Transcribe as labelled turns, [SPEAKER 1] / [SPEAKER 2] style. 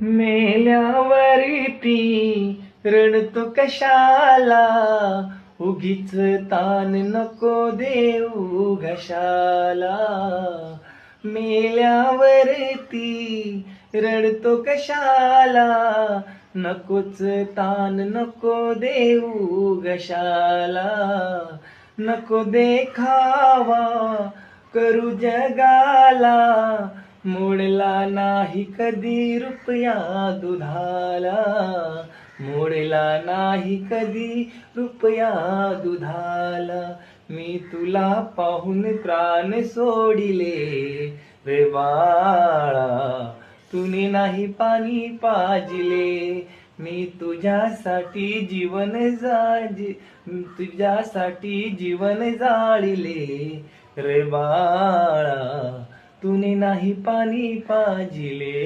[SPEAKER 1] मेल्यावरती रडतो कशाला, उगीच ताण नको देऊ घशाला. मेल्यावरती रडतो कशाला, नकोच ताण नको देऊ घशाला. नको देखावा करू जगाला, मोडला नाही कधी रुपया दुधाला. मोडला नाही कधी रुपया दुधाला. मी तुला पाहून प्राण सोडिले रे बाळा, तुने नाही पाणी पाजिले. मी तुझ्यासाठी जीवन जाळिले रे बाळा, तुने नाही पाणी पाजिले.